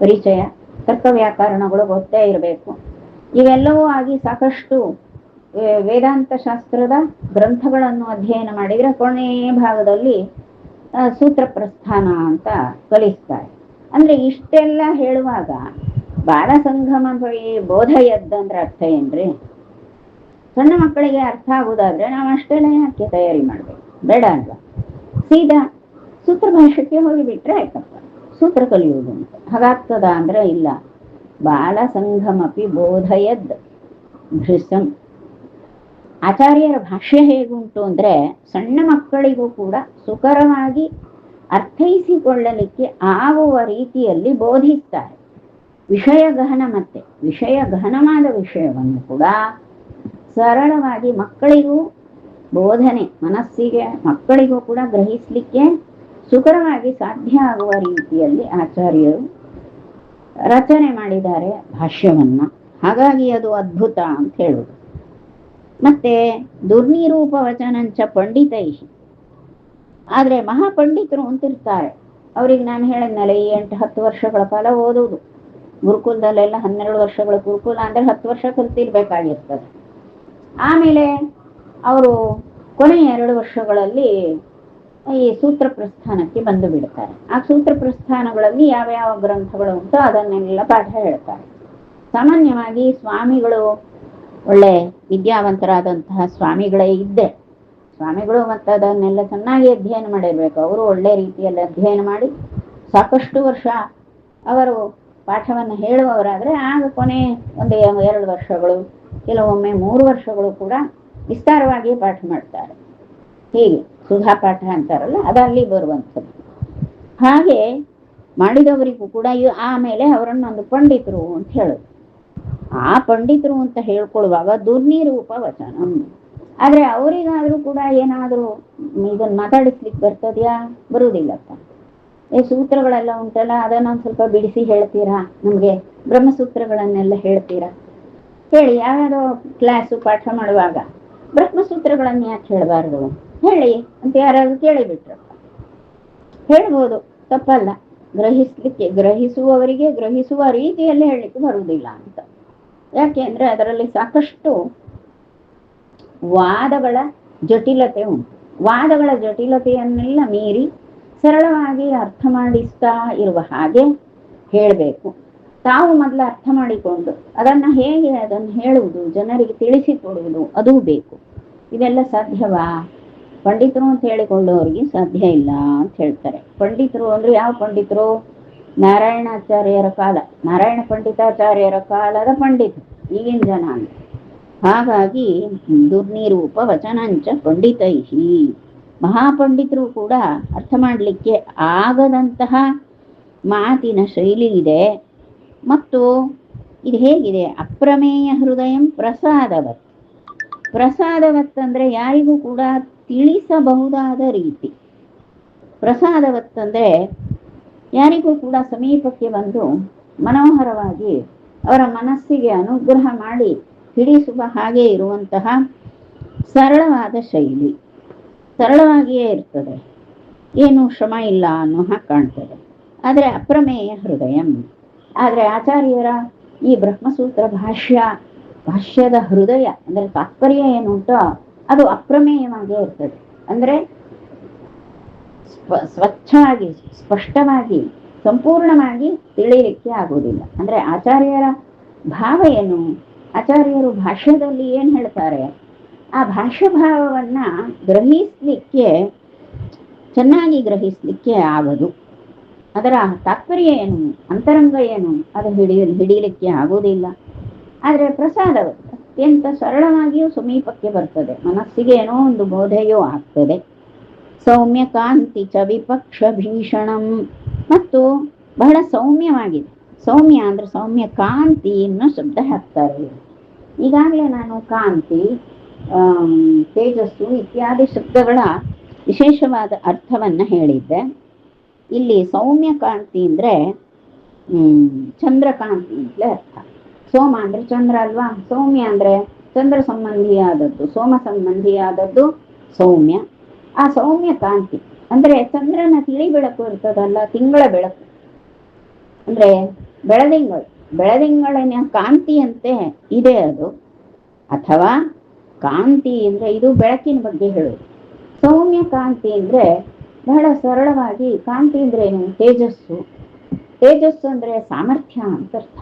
ಪರಿಚಯ, ತರ್ಕ ವ್ಯಾಕರಣಗಳು ಗೊತ್ತೇ ಇರಬೇಕು. ಇವೆಲ್ಲವೂ ಆಗಿ ಸಾಕಷ್ಟು ವೇದಾಂತ ಶಾಸ್ತ್ರದ ಗ್ರಂಥಗಳನ್ನು ಅಧ್ಯಯನ ಮಾಡಿದರೆ ಕೊನೆಯ ಭಾಗದಲ್ಲಿ ಸೂತ್ರ ಪ್ರಸ್ಥಾನ ಅಂತ ಕಲಿಸ್ತಾರೆ. ಅಂದ್ರೆ ಇಷ್ಟೆಲ್ಲ ಹೇಳುವಾಗ ಬಾಲಸಂಗಮ ಬೋಧಯದ್ದಂದ್ರೆ ಅರ್ಥ ಏನ್ರಿ? ಸಣ್ಣ ಮಕ್ಕಳಿಗೆ ಅರ್ಥ ಆಗುದಾದ್ರೆ ನಾವು ಅಷ್ಟೆಲ್ಲ ಯಾಕೆ ತಯಾರಿ ಮಾಡ್ಬೇಕು? ಬೇಡ ಅಲ್ವಾ? ಸೀದಾ ಸೂತ್ರ ಭಾಷೆಗೆ ಹೋಗಿಬಿಟ್ರೆ ಆಯ್ತಪ್ಪ, ಸೂತ್ರ ಕಲಿಯುವುದು ಅಂತ. ಹಾಗಾಗ್ತದ ಅಂದ್ರೆ ಇಲ್ಲ. ಬಾಲಸಂಘಮಪಿ ಬೋಧಯದ್ ಭೃಶಂ, ಆಚಾರ್ಯರ ಭಾಷ್ಯ ಹೇಗುಂಟು ಅಂದ್ರೆ ಸಣ್ಣ ಮಕ್ಕಳಿಗೂ ಕೂಡ ಸುಕರವಾಗಿ ಅರ್ಥೈಸಿಕೊಳ್ಳಲಿಕ್ಕೆ ಆಗುವ ರೀತಿಯಲ್ಲಿ ಬೋಧಿಸ್ತಾರೆ. ವಿಷಯ ಗಹನ, ಮತ್ತೆ ವಿಷಯ ಗಹನವಾದ ವಿಷಯವನ್ನು ಕೂಡ ಸರಳವಾಗಿ ಮಕ್ಕಳಿಗೂ ಬೋಧನೆ, ಮನಸ್ಸಿಗೆ ಮಕ್ಕಳಿಗೂ ಕೂಡ ಗ್ರಹಿಸಲಿಕ್ಕೆ ಸುಕರವಾಗಿ ಸಾಧ್ಯ ಆಗುವ ರೀತಿಯಲ್ಲಿ ಆಚಾರ್ಯರು ರಚನೆ ಮಾಡಿದ್ದಾರೆ ಭಾಷ್ಯವನ್ನ. ಹಾಗಾಗಿ ಅದು ಅದ್ಭುತ ಅಂತ ಹೇಳುದು. ಮತ್ತೆ ದುರ್ನಿರೂಪ ವಚನಂಚ ಪಂಡಿತೈಹಿ, ಆದ್ರೆ ಮಹಾಪಂಡಿತರು ಅಂತಿರ್ತಾರೆ. ಅವ್ರಿಗೆ ನಾನು ಹೇಳಿದ್ನಲ್ಲ, ಈ 8-10 ವರ್ಷಗಳ ಕಾಲ ಓದುವುದು. ಗುರುಕುಲದಲ್ಲೆಲ್ಲ 12 ವರ್ಷಗಳ ಗುರುಕುಲ ಅಂದ್ರೆ 10 ವರ್ಷ ಕಲ್ತಿರ್ಬೇಕಾಗಿರ್ತದೆ. ಆಮೇಲೆ ಅವರು ಕೊನೆಯ 2 ವರ್ಷಗಳಲ್ಲಿ ಈ ಸೂತ್ರ ಪ್ರಸ್ಥಾನಕ್ಕೆ ಬಂದು ಬಿಡ್ತಾರೆ. ಆ ಸೂತ್ರ ಪ್ರಸ್ಥಾನಗಳಲ್ಲಿ ಯಾವ ಗ್ರಂಥಗಳು ಉಂಟೋ ಅದನ್ನೆಲ್ಲ ಪಾಠ ಹೇಳ್ತಾರೆ. ಸಾಮಾನ್ಯವಾಗಿ ಸ್ವಾಮಿಗಳು ಒಳ್ಳೆ ವಿದ್ಯಾವಂತರಾದಂತಹ ಸ್ವಾಮಿಗಳೇ ಇದ್ದೆ. ಸ್ವಾಮಿಗಳು ಮತ್ತೆ ಅದನ್ನೆಲ್ಲ ಚೆನ್ನಾಗಿ ಅಧ್ಯಯನ ಮಾಡಿರ್ಬೇಕು. ಅವರು ಒಳ್ಳೆ ರೀತಿಯಲ್ಲಿ ಅಧ್ಯಯನ ಮಾಡಿ ಸಾಕಷ್ಟು ವರ್ಷ ಅವರು ಪಾಠವನ್ನು ಹೇಳುವವರಾದ್ರೆ ಆಗ ಕೊನೆ ಒಂದು 2 ವರ್ಷಗಳು, ಕೆಲವೊಮ್ಮೆ 3 ವರ್ಷಗಳು ಕೂಡ ವಿಸ್ತಾರವಾಗಿ ಪಾಠ ಮಾಡ್ತಾರೆ. ಹೀಗೆ ಸುಧಾ ಪಾಠ ಅಂತಾರಲ್ಲ, ಅದಲ್ಲಿ ಬರುವಂಥದ್ದು. ಹಾಗೆ ಮಾಡಿದವರಿಗೂ ಕೂಡ ಆಮೇಲೆ ಅವರನ್ನೊಂದು ಪಂಡಿತರು ಅಂತ ಹೇಳೋದು. ಆ ಪಂಡಿತರು ಅಂತ ಹೇಳ್ಕೊಳ್ಳುವಾಗ ದುರ್ನಿರೂಪ ವಚನ. ಆದ್ರೆ ಅವರಿಗಾದ್ರೂ ಕೂಡ ಏನಾದ್ರೂ ಇದನ್ನ ಮಾತಾಡಿಸ್ಲಿಕ್ಕೆ ಬರ್ತದ್ಯಾ? ಬರುವುದಿಲ್ಲಪ್ಪ. ಸೂತ್ರಗಳೆಲ್ಲ ಉಂಟಲ್ಲ, ಅದನ್ನೊಂದು ಸ್ವಲ್ಪ ಬಿಡಿಸಿ ಹೇಳ್ತೀರಾ? ನಮ್ಗೆ ಬ್ರಹ್ಮಸೂತ್ರಗಳನ್ನೆಲ್ಲ ಹೇಳ್ತೀರಾ? ಹೇಳಿ. ಯಾವ್ಯಾವ ಕ್ಲಾಸು ಪಾಠ ಮಾಡುವಾಗ ಬ್ರಹ್ಮಸೂತ್ರಗಳನ್ನ ಯಾಕೆ ಹೇಳಬಾರ್ದು? ಹೇಳಿ ಅಂತ ಯಾರಾದ್ರೂ ಕೇಳಿಬಿಟ್ರಪ್ಪ, ಹೇಳ್ಬೋದು, ತಪ್ಪಲ್ಲ. ಗ್ರಹಿಸುವವರಿಗೆ ಗ್ರಹಿಸುವ ರೀತಿಯಲ್ಲಿ ಹೇಳಲಿಕ್ಕೆ ಬರುವುದಿಲ್ಲ ಅಂತ. ಯಾಕೆ ಅಂದ್ರೆ ಅದರಲ್ಲಿ ಸಾಕಷ್ಟು ವಾದಗಳ ಜಟಿಲತೆ ಉಂಟು. ವಾದಗಳ ಜಟಿಲತೆಯನ್ನೆಲ್ಲ ಮೀರಿ ಸರಳವಾಗಿ ಅರ್ಥ ಮಾಡಿಸ್ತಾ ಇರುವ ಹಾಗೆ ಹೇಳಬೇಕು. ತಾವು ಮೊದಲು ಅರ್ಥ ಮಾಡಿಕೊಂಡು ಅದನ್ನು ಹೇಳುವುದು, ಜನರಿಗೆ ತಿಳಿಸಿಕೊಡುವುದು, ಅದೂ ಬೇಕು. ಇದೆಲ್ಲ ಸಾಧ್ಯವಾ? ಪಂಡಿತರು ಅಂತ ಹೇಳಿಕೊಳ್ಳುವವರಿಗೆ ಸಾಧ್ಯ ಇಲ್ಲ ಅಂತ ಹೇಳ್ತಾರೆ. ಪಂಡಿತರು ಅಂದ್ರೆ ಯಾವ ಪಂಡಿತರು? ನಾರಾಯಣ ಪಂಡಿತಾಚಾರ್ಯರ ಕಾಲದ ಪಂಡಿತರು, ಈಗಿನ ಜನ ಅಂತ. ಹಾಗಾಗಿ ದುರ್ನಿರೂಪ ವಚನಂಚ ಪಂಡಿತೈಹಿ, ಮಹಾಪಂಡಿತರು ಕೂಡ ಅರ್ಥ ಮಾಡಲಿಕ್ಕೆ ಆಗದಂತಹ ಮಾತಿನ ಶೈಲಿ ಇದೆ. ಮತ್ತು ಇದು ಹೇಗಿದೆ, ಅಪ್ರಮೇಯ ಹೃದಯ ಪ್ರಸಾದವತ್. ಪ್ರಸಾದವತ್ ಅಂದ್ರೆ ಯಾರಿಗೂ ಕೂಡ ತಿಳಿಸಬಹುದಾದ ರೀತಿ. ಪ್ರಸಾದವತ್ ಅಂದ್ರೆ ಯಾರಿಗೂ ಕೂಡ ಸಮೀಪಕ್ಕೆ ಬಂದು ಮನೋಹರವಾಗಿ ಅವರ ಮನಸ್ಸಿಗೆ ಅನುಗ್ರಹ ಮಾಡಿ ಹಿಡಿಸುವ ಹಾಗೆ ಇರುವಂತಹ ಸರಳವಾದ ಶೈಲಿ. ಸರಳವಾಗಿಯೇ ಇರ್ತದೆ, ಏನು ಶ್ರಮ ಇಲ್ಲ ಅನ್ನೋ ಹಾಗೆ ಕಾಣ್ತದೆ. ಆದರೆ ಅಪ್ರಮೇಯ ಹೃದಯ. ಆದರೆ ಆಚಾರ್ಯರ ಈ ಬ್ರಹ್ಮಸೂತ್ರ ಭಾಷ್ಯದ ಹೃದಯ ಅಂದ್ರೆ ತಾತ್ಪರ್ಯ ಏನುಂಟೋ ಅದು ಅಪ್ರಮೇಯವಾಗೇ ಇರ್ತದೆ. ಅಂದ್ರೆ ಸ್ವಚ್ಛವಾಗಿ, ಸ್ಪಷ್ಟವಾಗಿ, ಸಂಪೂರ್ಣವಾಗಿ ತಿಳಿಯಲಿಕ್ಕೆ ಆಗುವುದಿಲ್ಲ. ಅಂದ್ರೆ ಆಚಾರ್ಯರ ಭಾವ ಏನು, ಆಚಾರ್ಯರು ಭಾಷ್ಯದಲ್ಲಿ ಏನ್ ಹೇಳ್ತಾರೆ, ಆ ಭಾಷ್ಯ ಭಾವವನ್ನ ಗ್ರಹಿಸ್ಲಿಕ್ಕೆ, ಚೆನ್ನಾಗಿ ಗ್ರಹಿಸ್ಲಿಕ್ಕೆ ಆಗದು. ಅದರ ತಾತ್ಪರ್ಯ ಏನು, ಅಂತರಂಗ ಏನು, ಅದು ಹಿಡಿಯಲಿಕ್ಕೆ ಆಗುವುದಿಲ್ಲ. ಆದರೆ ಪ್ರಸಾದವು ಅತ್ಯಂತ ಸರಳವಾಗಿಯೂ ಸಮೀಪಕ್ಕೆ ಬರ್ತದೆ, ಮನಸ್ಸಿಗೆ ಏನೋ ಒಂದು ಬೋಧೆಯೂ ಆಗ್ತದೆ. ಸೌಮ್ಯ ಕಾಂತಿ ಚ ವಿಪಕ್ಷ ಭೀಷಣಂ, ಮತ್ತು ಬಹಳ ಸೌಮ್ಯವಾಗಿದೆ. ಸೌಮ್ಯ ಅಂದ್ರೆ ಸೌಮ್ಯ ಕಾಂತಿ ಅನ್ನೋ ಶಬ್ದ ಹಾಕ್ತಾರೆ. ಈಗಾಗಲೇ ನಾನು ಕಾಂತಿ, ತೇಜಸ್ಸು ಇತ್ಯಾದಿ ಶಬ್ದಗಳ ವಿಶೇಷವಾದ ಅರ್ಥವನ್ನ ಹೇಳಿದ್ದೆ. ಇಲ್ಲಿ ಸೌಮ್ಯ ಕಾಂತಿ ಅಂದ್ರೆ ಚಂದ್ರಕಾಂತಿ ಅಂತಲೇ ಅರ್ಥ. ಸೋಮ ಅಂದ್ರೆ ಚಂದ್ರ ಅಲ್ವಾ, ಸೌಮ್ಯ ಅಂದ್ರೆ ಚಂದ್ರ ಸಂಬಂಧಿಯಾದದ್ದು, ಸೋಮ ಸಂಬಂಧಿಯಾದದ್ದು ಸೌಮ್ಯ. ಆ ಸೌಮ್ಯ ಕಾಂತಿ ಅಂದ್ರೆ ಚಂದ್ರನ ತಿಳಿ ಬೆಳಕು ಇರ್ತದಲ್ಲ, ತಿಂಗಳ ಬೆಳಕು ಅಂದ್ರೆ ಬೆಳದಿಂಗಳಿನ ಕಾಂತಿಯಂತೆ ಇದೆ ಅದು. ಅಥವಾ ಕಾಂತಿ ಅಂದ್ರೆ ಇದು ಬೆಳಕಿನ ಬಗ್ಗೆ ಹೇಳೋದು. ಸೌಮ್ಯ ಕಾಂತಿ ಅಂದ್ರೆ ಬಹಳ ಸರಳವಾಗಿ, ಕಾಂತಿ ಅಂದ್ರೆ ಏನು, ತೇಜಸ್ಸು. ತೇಜಸ್ಸು ಅಂದ್ರೆ ಸಾಮರ್ಥ್ಯ ಅಂತ ಅರ್ಥ.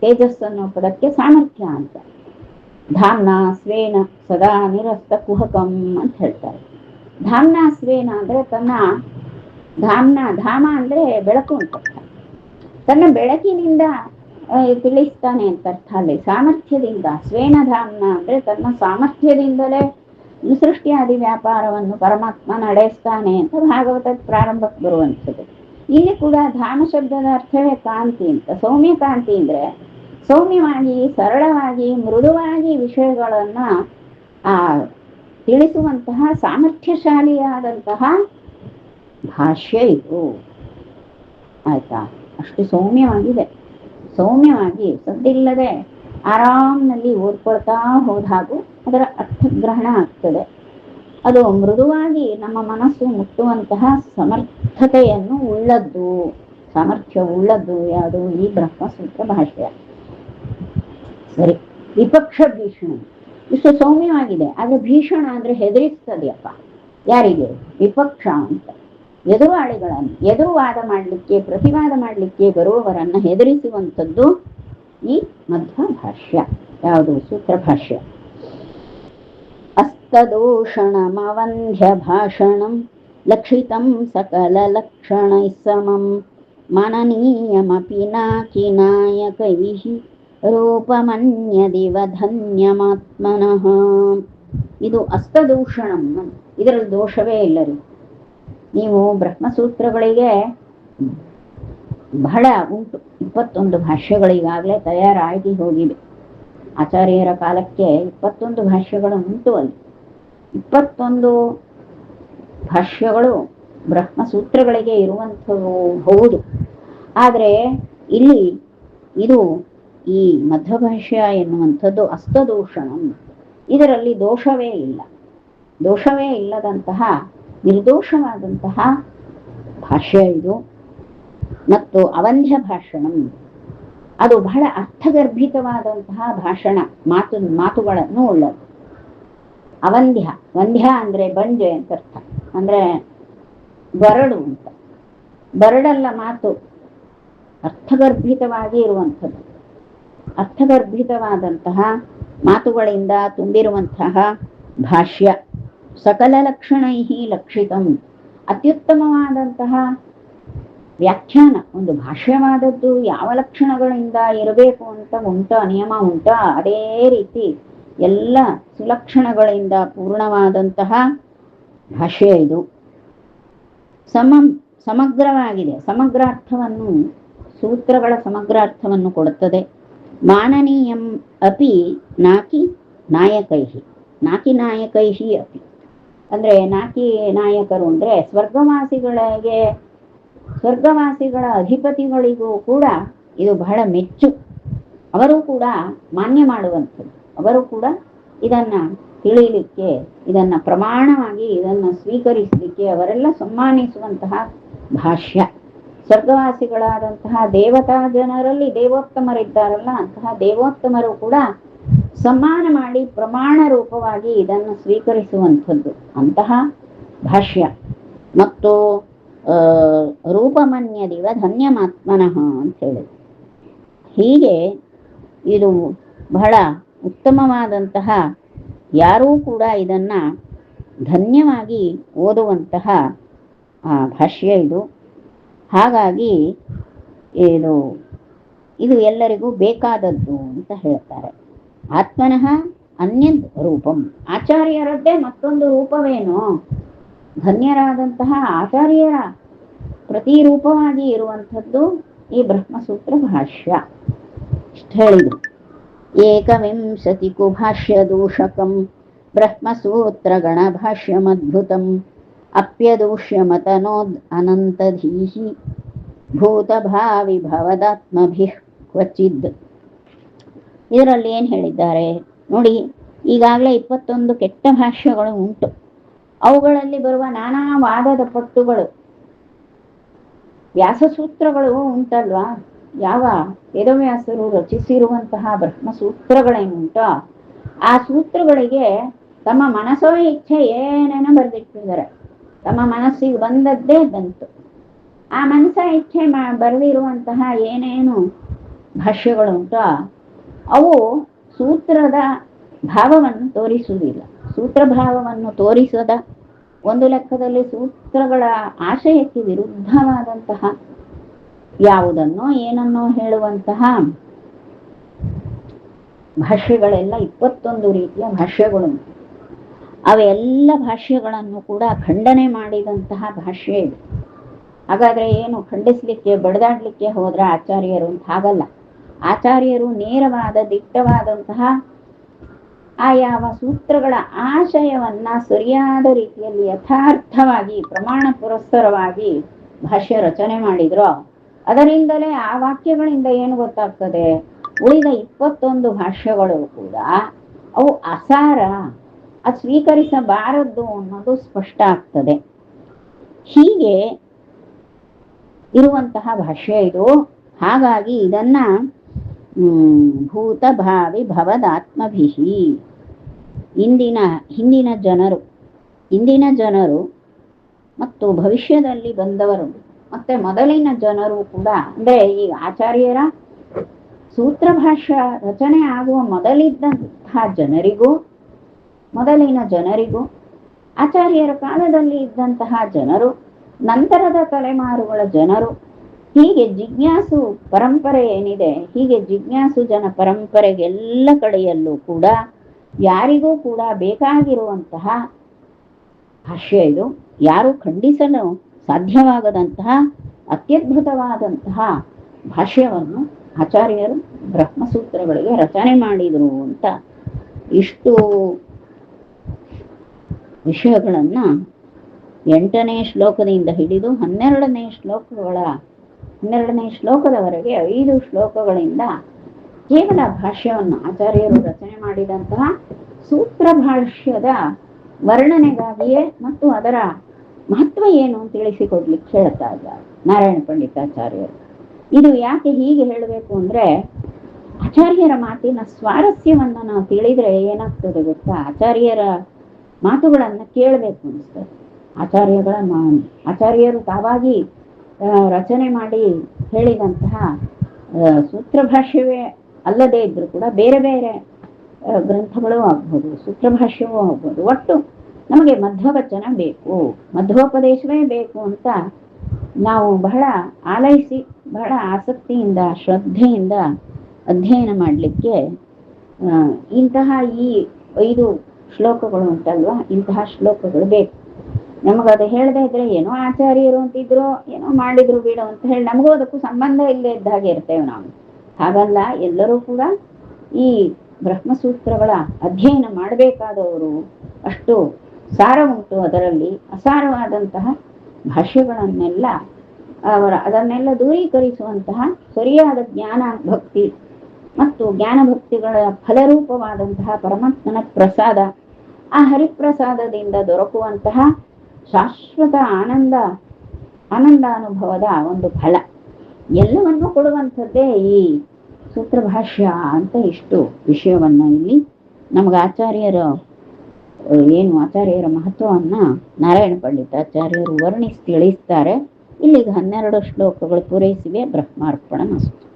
ತೇಜಸ್ಸು ಅನ್ನೋ ಪದಕ್ಕೆ ಸಾಮರ್ಥ್ಯ ಅಂತ. ಧಾಮ್ನ ಸ್ವೇನ ಸದಾ ನಿರಸ್ತ ಕುಹಕಂ ಅಂತ ಹೇಳ್ತಾರೆ. ಧಾಮ್ನ ಸ್ವೇನ ಅಂದ್ರೆ ತನ್ನ ಧಾಮ ಅಂದ್ರೆ ಬೆಳಕು ಅಂತ ಅರ್ಥ. ತನ್ನ ಬೆಳಕಿನಿಂದ ತಿಳಿಸ್ತಾನೆ ಅಂತ ಅರ್ಥ. ಅಲ್ಲಿ ಸಾಮರ್ಥ್ಯದಿಂದ, ಸ್ವೇನ ಧಾಮ್ನ ಅಂದ್ರೆ ತನ್ನ ಸಾಮರ್ಥ್ಯದಿಂದಲೇ ಸೃಷ್ಟಿಯಾದಿ ವ್ಯಾಪಾರವನ್ನು ಪರಮಾತ್ಮ ನಡೆಸ್ತಾನೆ ಅಂತ ಭಾಗವತದ ಪ್ರಾರಂಭಕ್ಕೆ ಬರುವಂಥದ್ದು. ಇಲ್ಲಿ ಕೂಡ ಧಾಮ ಶಬ್ದದ ಅರ್ಥವೇ ಕಾಂತಿ ಅಂತ. ಸೌಮ್ಯ ಕಾಂತಿ ಅಂದ್ರೆ ಸೌಮ್ಯವಾಗಿ, ಸರಳವಾಗಿ, ಮೃದುವಾಗಿ ವಿಷಯಗಳನ್ನ ತಿಳಿಸುವಂತಹ ಸಾಮರ್ಥ್ಯಶಾಲಿಯಾದಂತಹ ಭಾಷ್ಯ ಇದು. ಆಯ್ತಾ, ಅಷ್ಟು ಸೌಮ್ಯವಾಗಿದೆ. ಸೌಮ್ಯವಾಗಿ ಸದ್ದಿಲ್ಲದೆ ಆರಾಮ್ನಲ್ಲಿ ಓದ್ಕೊಳ್ತಾ ಹೋದ ಹಾಗೂ ಅದರ ಅರ್ಥಗ್ರಹಣ ಆಗ್ತದೆ. ಅದು ಮೃದುವಾಗಿ ನಮ್ಮ ಮನಸ್ಸು ಮುಟ್ಟುವಂತಹ ಸಮರ್ಥತೆಯನ್ನು ಉಳ್ಳದ್ದು, ಸಾಮರ್ಥ್ಯ ಉಳ್ಳದ್ದು ಯಾವುದು, ಈ ಬ್ರಹ್ಮಸೂತ್ರ ಭಾಷ್ಯ. ಸರಿ, ವಿಪಕ್ಷ ಭೀಷಣ ಇಷ್ಟು ಸೌಮ್ಯವಾಗಿದೆ, ಆದ್ರೆ ಭೀಷಣ ಅಂದ್ರೆ ಹೆದರಿಸ್ತದೆಯಪ್ಪ. ಯಾರಿಗೆ? ವಿಪಕ್ಷ ಅಂತ. ಎದುರಾಳಿಗಳನ್ನು, ಎದುರು ವಾದ ಮಾಡಲಿಕ್ಕೆ, ಪ್ರತಿವಾದ ಮಾಡಲಿಕ್ಕೆ ಬರುವವರನ್ನ ಹೆದರಿಸುವಂಥದ್ದು ಈ ಮಧ್ವ ಭಾಷ್ಯ. ಯಾವುದು? ಸೂತ್ರ ಭಾಷ್ಯ. ಅಸ್ತದೂಷಣಮವಂಧ್ಯ ಭಾಷಣಂ ಲಕ್ಷಿತಂ ಸಕಲ ಲಕ್ಷಣೈ ಸಮಂ ಮನನೀಯಮಪಿ ನಾಕಿನಾಯಕೈಃ ರೂಪಮನ್ಯದಿವ ಧನ್ಯಮಾತ್ಮನಃ. ಇದು ಅಸ್ತದೂಷಣಂ, ಇದರಲ್ಲಿ ದೋಷವೇ ಇಲ್ಲರಿ. ನೀವು ಬ್ರಹ್ಮಸೂತ್ರಗಳಿಗೆ ಬಹಳ ಉಂಟು, 21 ಭಾಷ್ಯಗಳಿಗಾಗಲೇ ತಯಾರಾಗಿ ಹೋಗಿವೆ. ಆಚಾರ್ಯರ ಕಾಲಕ್ಕೆ 21 ಭಾಷ್ಯಗಳು ಉಂಟು. ಅಲ್ಲಿ 21 ಭಾಷ್ಯಗಳು ಬ್ರಹ್ಮಸೂತ್ರಗಳಿಗೆ ಇರುವಂಥವು ಹೌದು. ಆದರೆ ಇಲ್ಲಿ ಇದು ಈ ಮಧ್ವಭಾಷ್ಯ ಎನ್ನುವಂಥದ್ದು ಅಸ್ತದೂಷಣಂ, ಇದರಲ್ಲಿ ದೋಷವೇ ಇಲ್ಲ. ದೋಷವೇ ಇಲ್ಲದಂತಹ ನಿರ್ದೋಷವಾದಂತಹ ಭಾಷ್ಯ ಇದು. ಮತ್ತು ಅವಂಧ್ಯ ಭಾಷಣಂ, ಅದು ಬಹಳ ಅರ್ಥಗರ್ಭಿತವಾದಂತಹ ಭಾಷಣ, ಮಾತುಗಳನ್ನು ಉಳ್ಳದು. ಅವಂಧ್ಯ, ವಂಧ್ಯ ಅಂದ್ರೆ ಬಂಜೆ ಅಂತ ಅರ್ಥ. ಅಂದ್ರೆ ಬರಡು ಅಂತ. ಬರಡಲ್ಲ ಮಾತು, ಅರ್ಥಗರ್ಭಿತವಾಗಿ ಇರುವಂಥದ್ದು. ಅರ್ಥಗರ್ಭಿತವಾದಂತಹ ಮಾತುಗಳಿಂದ ತುಂಬಿರುವಂತಹ ಭಾಷ್ಯ. ಸಕಲ ಲಕ್ಷಣೈಹಿ ಲಕ್ಷಿತಂ, ಅತ್ಯುತ್ತಮವಾದಂತಹ ವ್ಯಾಖ್ಯಾನ. ಒಂದು ಭಾಷ್ಯವಾದದ್ದು ಯಾವ ಲಕ್ಷಣಗಳಿಂದ ಇರಬೇಕು ಅಂತ ನಿಯಮ ಉಂಟ, ಅದೇ ರೀತಿ ಎಲ್ಲ ಸುಲಕ್ಷಣಗಳಿಂದ ಪೂರ್ಣವಾದಂತಹ ಭಾಷ್ಯ ಇದು. ಸಮಗ್ರವಾಗಿದೆ. ಸಮಗ್ರಾರ್ಥವನ್ನು, ಸೂತ್ರಗಳ ಸಮಗ್ರಾರ್ಥವನ್ನು ಕೊಡುತ್ತದೆ. ಮಾನನೀಯಂ ಅಪಿ ನಾಕಿ ನಾಯಕೈಹಿ, ನಾಕಿ ನಾಯಕೈಹಿ ಅಪಿ ಅಂದ್ರೆ ನಾಕಿ ನಾಯಕರು ಅಂದ್ರೆ ಸ್ವರ್ಗವಾಸಿಗಳ ಅಧಿಪತಿಗಳಿಗೂ ಕೂಡ ಇದು ಬಹಳ ಮೆಚ್ಚು. ಅವರು ಕೂಡ ಮಾನ್ಯ ಮಾಡುವಂಥದ್ದು. ಅವರು ಕೂಡ ಇದನ್ನ ತಿಳಿಯಲಿಕ್ಕೆ, ಇದನ್ನ ಪ್ರಮಾಣವಾಗಿ ಇದನ್ನ ಸ್ವೀಕರಿಸಲಿಕ್ಕೆ ಅವರೆಲ್ಲ ಸಮ್ಮಾನಿಸುವಂತಹ ಭಾಷ್ಯ. ಸ್ವರ್ಗವಾಸಿಗಳಾದಂತಹ ದೇವತಾ ಜನರಲ್ಲಿ ದೇವೋತ್ತಮರಿದ್ದಾರಲ್ಲ, ಅಂತಹ ದೇವೋತ್ತಮರು ಕೂಡ ಸಮ್ಮಾನ ಮಾಡಿ ಪ್ರಮಾಣ ರೂಪವಾಗಿ ಇದನ್ನು ಸ್ವೀಕರಿಸುವಂಥದ್ದು ಅಂತಹ ಭಾಷ್ಯ. ಮತ್ತು ರೂಪಮನ್ಯದಿವ ಧನ್ಯಮಾತ್ಮನಃ ಅಂತ ಹೇಳಿದ್ರು. ಹೀಗೆ ಇದು ಬಹಳ ಉತ್ತಮವಾದಂತಹ, ಯಾರೂ ಕೂಡ ಇದನ್ನ ಧನ್ಯವಾಗಿ ಓದುವಂತಹ ಭಾಷ್ಯ ಇದು. ಹಾಗಾಗಿ ಇದು ಎಲ್ಲರಿಗೂ ಬೇಕಾದದ್ದು ಅಂತ ಹೇಳ್ತಾರೆ. ಆತ್ಮನಃ ಅನ್ಯದ್ ರೂಪಂ, ಆಚಾರ್ಯರದ್ದೇ ಮತ್ತೊಂದು ರೂಪವೇನು? ಧನ್ಯರಾದಂತಹ ಆಚಾರ್ಯರ ಪ್ರತಿರೂಪವಾಗಿ ಇರುವಂಥದ್ದು ಈ ಬ್ರಹ್ಮಸೂತ್ರ ಭಾಷ್ಯ. ಇಷ್ಟು ಹೇಳಿದ್ರು. ಏಕವಿಂಶತಿ ಕುಭಾಷ್ಯ ದೂಷಕಂ ಬ್ರಹ್ಮಸೂತ್ರ ಗಣ ಭಾಷ್ಯಮದ್ಭುತಂ ಅಪ್ಯದೂಷ್ಯ ಮತನೋದ್ ಅನಂತಧೀಹಿ ಭೂತಭಾವಿ ಭವದಾತ್ಮಭಿಃ ಕ್ವಚಿದ್. ಇದರಲ್ಲಿ ಏನು ಹೇಳಿದ್ದಾರೆ ನೋಡಿ. ಈಗಾಗಲೇ 21 ಕೆಟ್ಟ ಭಾಷ್ಯಗಳು ಉಂಟು. ಅವುಗಳಲ್ಲಿ ಬರುವ ನಾನಾ ವಾದದ ಪಟ್ಟುಗಳು, ವ್ಯಾಸಸೂತ್ರಗಳು ಉಂಟಲ್ವಾ, ಯಾವ ವೇದವ್ಯಾಸರು ರಚಿಸಿರುವಂತಹ ಬ್ರಹ್ಮಸೂತ್ರಗಳೇನುಂಟೋ ಆ ಸೂತ್ರಗಳಿಗೆ ತಮ್ಮ ಮನಸ್ಸೋ ಇಚ್ಛೆ ಏನೇನೋ ಬರೆದಿಟ್ಟಿದ್ದಾರೆ. ತಮ್ಮ ಮನಸ್ಸಿಗೆ ಬಂದದ್ದೇ ಬಂತು. ಆ ಮನಸ್ಸ ಇಚ್ಛೆ ಬರೆದಿರುವಂತಹ ಏನೇನು ಭಾಷ್ಯಗಳುಂಟೋ ಅವು ಸೂತ್ರದ ಭಾವವನ್ನು ತೋರಿಸುವುದಿಲ್ಲ. ಸೂತ್ರ ಭಾವವನ್ನು ತೋರಿಸದ, ಒಂದು ಲೆಕ್ಕದಲ್ಲಿ ಸೂತ್ರಗಳ ಆಶಯಕ್ಕೆ ವಿರುದ್ಧವಾದಂತಹ ಯಾವುದನ್ನೋ ಏನನ್ನೋ ಹೇಳುವಂತಹ ಭಾಷ್ಯಗಳೆಲ್ಲ 21 ರೀತಿಯ ಭಾಷ್ಯಗಳು. ಅವೆಲ್ಲ ಭಾಷ್ಯಗಳನ್ನು ಕೂಡ ಖಂಡನೆ ಮಾಡಿದಂತಹ ಭಾಷ್ಯ ಇದೆ. ಹಾಗಾದ್ರೆ ಏನು ಖಂಡಿಸ್ಲಿಕ್ಕೆ, ಬಡದಾಡ್ಲಿಕ್ಕೆ ಹೋದ್ರೆ ಆಚಾರ್ಯರು ಅಂತ ಹಾಗಲ್ಲ. ಆಚಾರ್ಯರು ನೇರವಾದ ದಿಟ್ಟವಾದಂತಹ ಆ ಯಾವ ಸೂತ್ರಗಳ ಆಶಯವನ್ನ ಸರಿಯಾದ ರೀತಿಯಲ್ಲಿ ಯಥಾರ್ಥವಾಗಿ ಪ್ರಮಾಣ ಪುರಸ್ಸರವಾಗಿ ಭಾಷ್ಯ ರಚನೆ ಮಾಡಿದ್ರೋ ಅದರಿಂದಲೇ ಆ ವಾಕ್ಯಗಳಿಂದ ಏನು ಗೊತ್ತಾಗ್ತದೆ? ಉಳಿದ 21 ಭಾಷ್ಯಗಳು ಕೂಡ ಅವು ಅಸಾರ, ಅದು ಸ್ವೀಕರಿಸಬಾರದ್ದು ಅನ್ನೋದು ಸ್ಪಷ್ಟ ಆಗ್ತದೆ. ಹೀಗೆ ಇರುವಂತಹ ಭಾಷ್ಯ ಇದು. ಹಾಗಾಗಿ ಇದನ್ನ ಭೂತಭಾವಿ ಭವದಾತ್ಮಭಿಹಿ, ಹಿಂದಿನ ಜನರು ಮತ್ತು ಭವಿಷ್ಯದಲ್ಲಿ ಬಂದವರು ಮತ್ತೆ ಮೊದಲಿನ ಜನರು ಕೂಡ, ಅಂದ್ರೆ ಈ ಆಚಾರ್ಯರ ಸೂತ್ರ ಭಾಷ್ಯ ರಚನೆ ಆಗುವ ಮೊದಲಿದ್ದಂತಹ ಜನರಿಗೂ, ಮೊದಲಿನ ಜನರಿಗೂ, ಆಚಾರ್ಯರ ಕಾಲದಲ್ಲಿ ಇದ್ದಂತಹ ಜನರು, ನಂತರದ ತಲೆಮಾರುಗಳ ಜನರು, ಹೀಗೆ ಜಿಜ್ಞಾಸು ಪರಂಪರೆ ಏನಿದೆ, ಹೀಗೆ ಜಿಜ್ಞಾಸು ಜನ ಪರಂಪರೆಗೆಲ್ಲ ಕಡೆಯಲ್ಲೂ ಕೂಡ ಯಾರಿಗೂ ಕೂಡ ಬೇಕಾಗಿರುವಂತಹ ಭಾಷ್ಯ ಇದು. ಯಾರು ಖಂಡಿಸಲು ಸಾಧ್ಯವಾಗದಂತಹ ಅತ್ಯದ್ಭುತವಾದಂತಹ ಭಾಷ್ಯವನ್ನು ಆಚಾರ್ಯರು ಬ್ರಹ್ಮಸೂತ್ರಗಳಿಗೆ ರಚನೆ ಮಾಡಿದರು ಅಂತ ಇಷ್ಟು ವಿಷಯಗಳನ್ನ 8ನೇ ಶ್ಲೋಕದಿಂದ ಹಿಡಿದು 12ನೇ ಶ್ಲೋಕದವರೆಗೆ 5 ಶ್ಲೋಕಗಳಿಂದ ಕೇವಲ ಭಾಷ್ಯವನ್ನು ಆಚಾರ್ಯರು ರಚನೆ ಮಾಡಿದಂತಹ ಸೂತ್ರ ಭಾಷ್ಯದ ವರ್ಣನೆಗಾಗಿಯೇ ಮತ್ತು ಅದರ ಮಹತ್ವ ಏನು ಅಂತ ತಿಳಿಸಿಕೊಡ್ಲಿಕ್ಕೆ ಹೇಳ್ತಾ ಇದ್ದಾರೆ ನಾರಾಯಣ ಪಂಡಿತಾಚಾರ್ಯರು. ಇದು ಯಾಕೆ ಹೀಗೆ ಹೇಳಬೇಕು ಅಂದ್ರೆ, ಆಚಾರ್ಯರ ಮಾತಿನ ಸ್ವಾರಸ್ಯವನ್ನ ನಾವು ತಿಳಿದ್ರೆ ಏನಾಗ್ತದೆ ಗೊತ್ತಾ? ಆಚಾರ್ಯರ ಮಾತುಗಳನ್ನ ಕೇಳಬೇಕು ಅನಿಸ್ತದೆ. ಆಚಾರ್ಯರು ತಾವಾಗಿ ರಚನೆ ಮಾಡಿ ಹೇಳಿದಂತಹ ಸೂತ್ರ ಭಾಷ್ಯವೇ ಅಲ್ಲದೇ ಇದ್ರು ಕೂಡ ಬೇರೆ ಬೇರೆ ಗ್ರಂಥಗಳು ಆಗ್ಬೋದು, ಸೂತ್ರ ಭಾಷ್ಯವೂ ಆಗ್ಬೋದು. ಒಟ್ಟು ನಮಗೆ ಮಧ್ವವಚನ ಬೇಕು, ಮಧ್ವೋಪದೇಶವೇ ಬೇಕು ಅಂತ ನಾವು ಬಹಳ ಆಲೈಸಿ, ಬಹಳ ಆಸಕ್ತಿಯಿಂದ, ಶ್ರದ್ಧೆಯಿಂದ ಅಧ್ಯಯನ ಮಾಡಲಿಕ್ಕೆ ಇಂತಹ ಈ 5 ಶ್ಲೋಕಗಳು ಉಂಟಲ್ವಾ, ಇಂತಹ ಶ್ಲೋಕಗಳು ಬೇಕು. ನಮಗದು ಹೇಳದೇ ಇದ್ರೆ ಏನೋ ಆಚಾರ್ಯರು ಅಂತಿದ್ರು, ಏನೋ ಮಾಡಿದ್ರು ಬಿಡು ಅಂತ ಹೇಳಿ ನಮಗೂ ಅದಕ್ಕೂ ಸಂಬಂಧ ಇಲ್ಲದೆ ಇದ್ದ ಹಾಗೆ ಇರ್ತೇವೆ ನಾವು. ಹಾಗಲ್ಲ, ಎಲ್ಲರೂ ಕೂಡ ಈ ಬ್ರಹ್ಮಸೂತ್ರಗಳ ಅಧ್ಯಯನ ಮಾಡಬೇಕಾದವರು. ಅಷ್ಟು ಸಾರ ಉಂಟು ಅದರಲ್ಲಿ. ಅಸಾರವಾದಂತಹ ಭಾಷ್ಯಗಳನ್ನೆಲ್ಲ ಅದನ್ನೆಲ್ಲ ದೂರೀಕರಿಸುವಂತಹ ಸರಿಯಾದ ಜ್ಞಾನ ಭಕ್ತಿ ಮತ್ತು ಜ್ಞಾನ ಭಕ್ತಿಗಳ ಫಲರೂಪವಾದಂತಹ ಪರಮಾತ್ಮನ ಪ್ರಸಾದ, ಆ ಹರಿಪ್ರಸಾದದಿಂದ ದೊರಕುವಂತಹ ಶಾಶ್ವತ ಆನಂದಾನುಭವದ ಒಂದು ಫಲ ಎಲ್ಲವನ್ನೂ ಕೊಡುವಂಥದ್ದೇ ಈ ಸೂತ್ರ ಭಾಷ್ಯ ಅಂತ ಇಷ್ಟು ವಿಷಯವನ್ನ ಇಲ್ಲಿ ನಮ್ಗೆ ಆಚಾರ್ಯರ ಮಹತ್ವವನ್ನ ನಾರಾಯಣ ಪಂಡಿತಾಚಾರ್ಯರು ವರ್ಣಿಸಿ ತಿಳಿಸ್ತಾರೆ. ಇಲ್ಲಿಗೆ 12 ಶ್ಲೋಕಗಳು ಪೂರೈಸಿವೆ. ಬ್ರಹ್ಮಾರ್ಪಣ ಮಸ್ತು.